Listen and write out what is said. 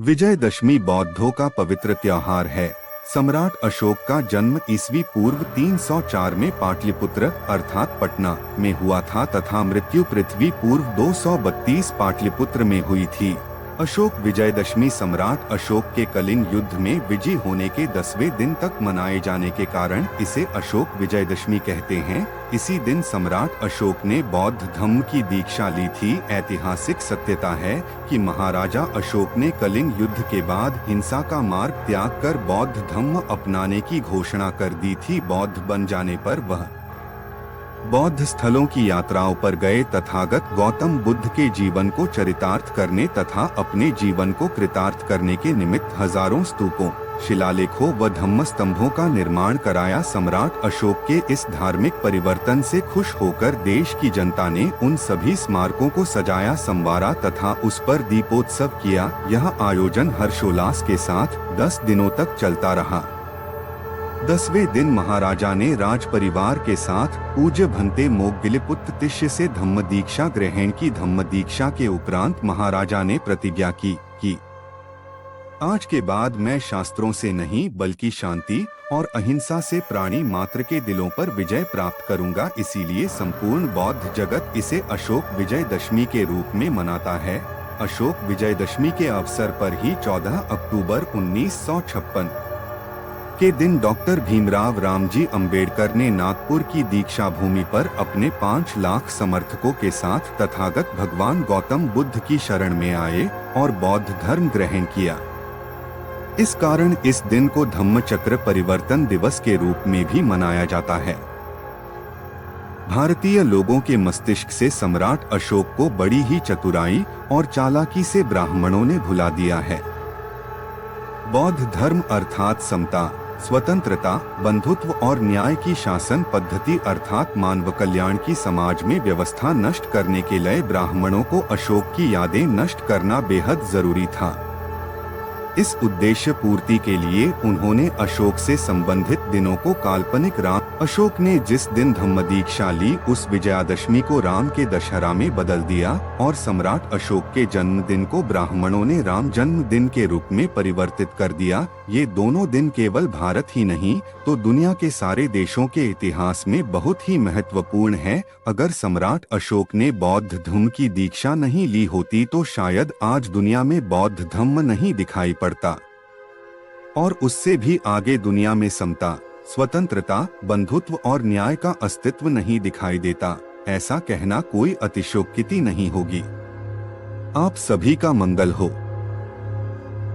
विजयदशमी बौद्धों का पवित्र त्योहार है। सम्राट अशोक का जन्म ईस्वी पूर्व 304 में पाटलिपुत्र अर्थात पटना में हुआ था तथा मृत्यु पृथ्वी पूर्व 232 पाटलिपुत्र में हुई थी। अशोक विजयदशमी सम्राट अशोक के कलिंग युद्ध में विजयी होने के 10वें दिन तक मनाए जाने के कारण इसे अशोक विजयदशमी कहते हैं। इसी दिन सम्राट अशोक ने बौद्ध धर्म की दीक्षा ली थी। ऐतिहासिक सत्यता है कि महाराजा अशोक ने कलिंग युद्ध के बाद हिंसा का मार्ग त्याग कर बौद्ध धर्म अपनाने की घोषणा कर दी थी। बौद्ध बन जाने पर वह बौद्ध स्थलों की यात्राओं पर गए। तथागत गौतम बुद्ध के जीवन को चरितार्थ करने तथा अपने जीवन को कृतार्थ करने के निमित्त हजारों स्तूपों, शिलालेखों व धम्म स्तंभों का निर्माण कराया। सम्राट अशोक के इस धार्मिक परिवर्तन से खुश होकर देश की जनता ने उन सभी स्मारकों को सजाया, संवारा तथा उस पर दीपोत्सव किया। यह आयोजन हर्षोल्लास के साथ 10 दिनों तक चलता रहा। 10वें दिन महाराजा ने राज परिवार के साथ पूज्य भंते मोग्गिलपुत्र तिष्य से धम्म दीक्षा ग्रहण की। धम्म दीक्षा के उपरांत महाराजा ने प्रतिज्ञा की कि आज के बाद मैं शास्त्रों से नहीं बल्कि शांति और अहिंसा से प्राणी मात्र के दिलों पर विजय प्राप्त करूंगा। इसीलिए संपूर्ण बौद्ध जगत इसे अशोक विजयदशमी के रूप में मनाता है। अशोक विजयदशमी के अवसर पर ही 14 अक्टूबर 1956 के दिन डॉक्टर भीमराव रामजी अंबेडकर ने नागपुर की दीक्षा भूमि पर अपने 5 लाख समर्थकों के साथ तथागत भगवान गौतम बुद्ध की शरण में आए और बौद्ध धर्म ग्रहण किया। इस कारण इस दिन को धम्मचक्र परिवर्तन दिवस के रूप में भी मनाया जाता है। भारतीय लोगों के मस्तिष्क से सम्राट अशोक को बड़ी ही चतुराई और चालाकी से ब्राह्मणों ने भुला दिया है। बौद्ध धर्म अर्थात समता, स्वतंत्रता, बंधुत्व और न्याय की शासन पद्धति अर्थात मानव कल्याण की समाज में व्यवस्था नष्ट करने के लिए ब्राह्मणों को अशोक की यादें नष्ट करना बेहद जरूरी था। इस उद्देश्य पूर्ति के लिए उन्होंने अशोक से संबंधित दिनों को काल्पनिक राम अशोक ने जिस दिन धम्म दीक्षा ली उस विजयादशमी को राम के दशहरा में बदल दिया और सम्राट अशोक के जन्मदिन को ब्राह्मणों ने राम जन्मदिन के रूप में परिवर्तित कर दिया। ये दोनों दिन केवल भारत ही नहीं तो दुनिया के सारे देशों के इतिहास में बहुत ही महत्वपूर्ण है। अगर सम्राट अशोक ने बौद्ध धर्म की दीक्षा नहीं ली होती तो शायद आज दुनिया में बौद्ध धर्म नहीं दिखाई पड़ता और उससे भी आगे दुनिया में समता, स्वतंत्रता, बंधुत्व और न्याय का अस्तित्व नहीं दिखाई देता। ऐसा कहना कोई अतिशयोक्ति नहीं होगी। आप सभी का मंगल हो।